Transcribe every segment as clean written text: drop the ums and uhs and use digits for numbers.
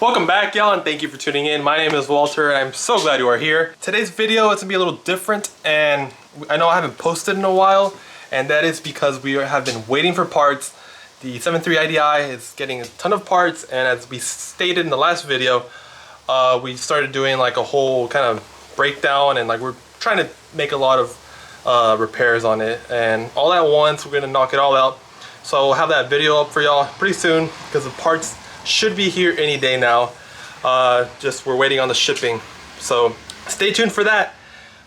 Welcome back, y'all, and thank you for tuning in. My name is Walter and I'm so glad you are here. Today's video is gonna be a little different, and I know I haven't posted in a while, and that is because we have been waiting for parts. The 7.3 IDI is getting a ton of parts, and as we stated in the last video, we started doing like a whole kind of breakdown, and like we're trying to make a lot of repairs on it, and all at once we're gonna knock it all out. So I'll have that video up for y'all pretty soon because the parts should be here any day now. Just we're waiting on the shipping, so stay tuned for that.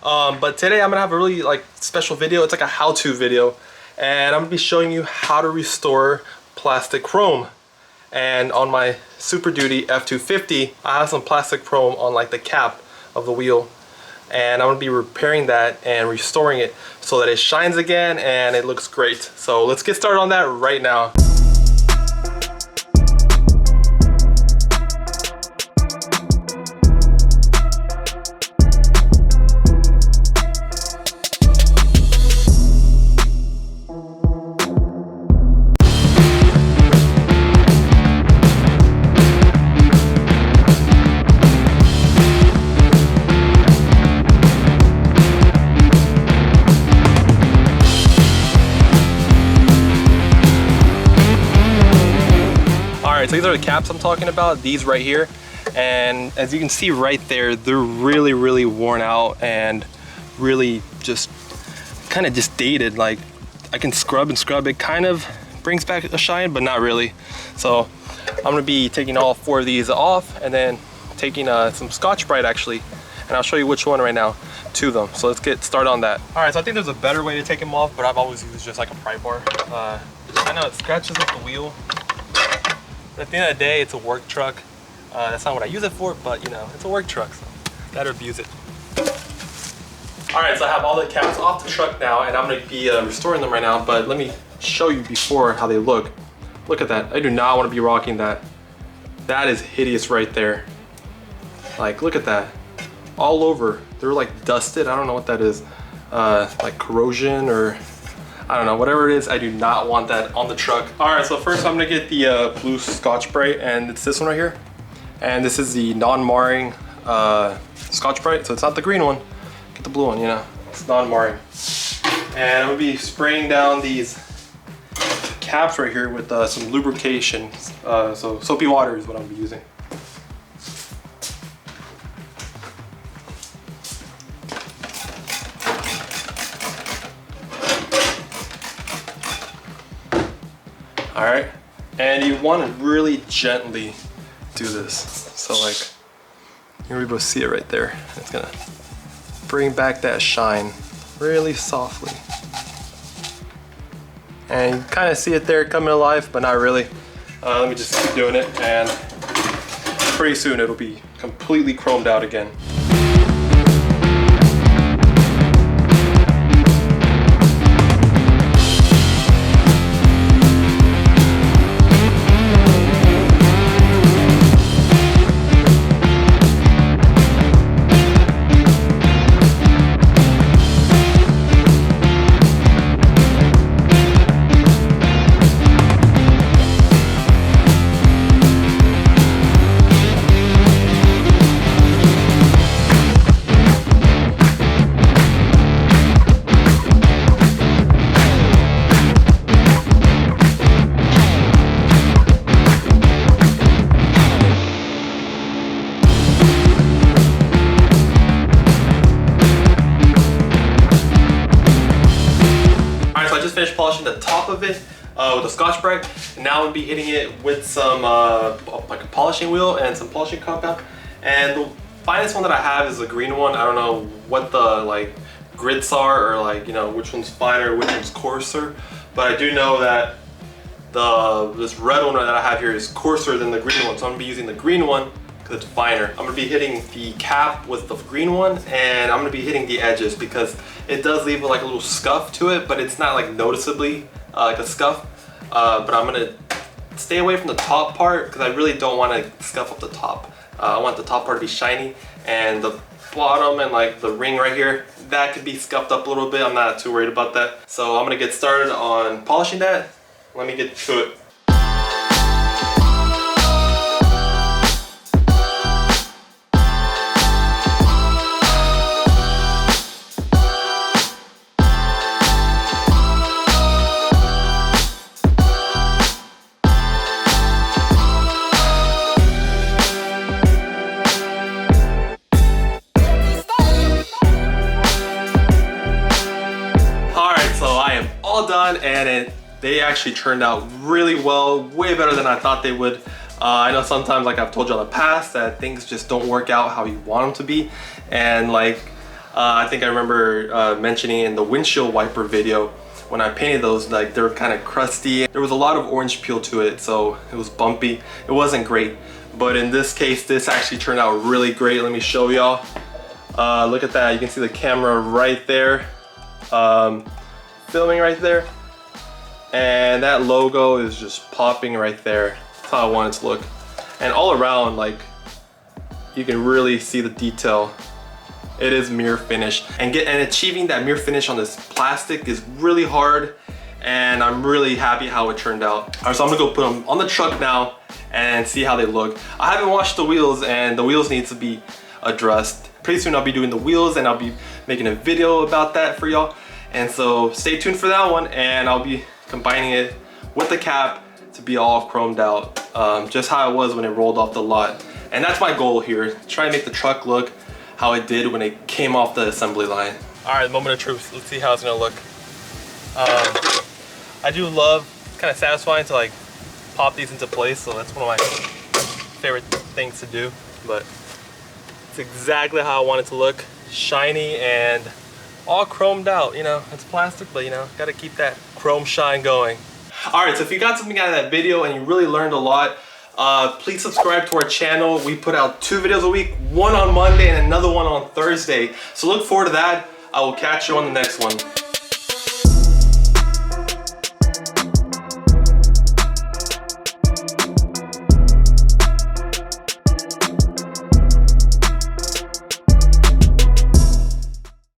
But today I'm gonna have a really special video. It's like a how-to video, and I'm gonna be showing you how to restore plastic chrome. And on my Super Duty F250, I have some plastic chrome on like the cap of the wheel, and I'm gonna be repairing that and restoring it so that it shines again and it looks great. So let's get started on that right now. So these are the caps I'm talking about, these right here, and as you can see right there, they're really worn out and really just kind of just dated. Like I can scrub and scrub, it kind of brings back a shine, but not really. So I'm gonna be taking all 4 of these off and then taking some Scotch Brite actually, and I'll show you which one right now to them. So let's get started on that. All right, so I think there's a better way to take them off, but I've always used just like a pry bar. I know it scratches up the wheel. At the end of the day, it's a work truck. That's not what I use it for, but you know, it's a work truck, so gotta abuse it. All right, so I have all the caps off the truck now, and I'm gonna be restoring them right now, but let me show you before how they look. Look at that, I do not wanna be rocking that. That is hideous right there. Like, look at that, all over. They're like dusted, I don't know what that is. Like corrosion or I don't know, whatever it is, I do not want that on the truck. All right, so first I'm gonna get the blue Scotch Brite, and it's this one right here. And this is the non-marring Scotch Brite, so it's not the green one. Get the blue one, you know, it's non-marring. And I'm gonna be spraying down these caps right here with some lubrication. So soapy water is what I'm gonna be using. All right, and you want to really gently do this. So like, you're able to see it right there. It's gonna bring back that shine really softly. And you kind of see it there coming alive, but not really. Let me just keep doing it, and pretty soon it'll be completely chromed out again. Finished polishing the top of it with a Scotch Brite, and now I'm gonna be hitting it with some like a polishing wheel and some polishing compound. And the finest one that I have is the green one. I don't know what the grits are, or you know, which one's finer, which one's coarser, but I do know that this red one that I have here is coarser than the green one, so I'm gonna be using the green one because it's finer. I'm gonna be hitting the cap with the green one, and I'm gonna be hitting the edges because it does leave like a little scuff to it, but it's not like noticeably like a scuff. But I'm gonna stay away from the top part because I really don't want to scuff up the top. I want the top part to be shiny, and the bottom and like the ring right here, that could be scuffed up a little bit. I'm not too worried about that. So I'm gonna get started on polishing that. Let me get to it. on, and they actually turned out really well, way better than I thought they would. I know sometimes, like I've told you in the past, that things just don't work out how you want them to be. And like, I think I remember mentioning in the windshield wiper video, when I painted those, like they were kind of crusty. There was a lot of orange peel to it, so it was bumpy. It wasn't great. But in this case, this actually turned out really great. Let me show y'all. Look at that, you can see the camera right there. Filming right there. And that logo is just popping right there. That's how I want it to look. And all around, like, you can really see the detail. It is mirror finish, and achieving that mirror finish on this plastic is really hard, and I'm really happy how it turned out. All right, so I'm gonna go put them on the truck now and see how they look. I haven't washed the wheels, and the wheels need to be addressed. Pretty soon I'll be doing the wheels, and I'll be making a video about that for y'all. And so stay tuned for that one, and I'll be combining it with the cap to be all chromed out, just how it was when it rolled off the lot. And that's my goal here, try and make the truck look how it did when it came off the assembly line. All right, moment of truth. Let's see how it's gonna look. I do love, it's kind of satisfying to like pop these into place, so that's one of my favorite things to do. But it's exactly how I want it to look. Shiny and all chromed out, you know. It's plastic, but you know, gotta keep that chrome shine going. All right, so if you got something out of that video and you really learned a lot, please subscribe to our channel. We put out 2 videos a week, one on Monday and another one on Thursday. So look forward to that. I will catch you on the next one.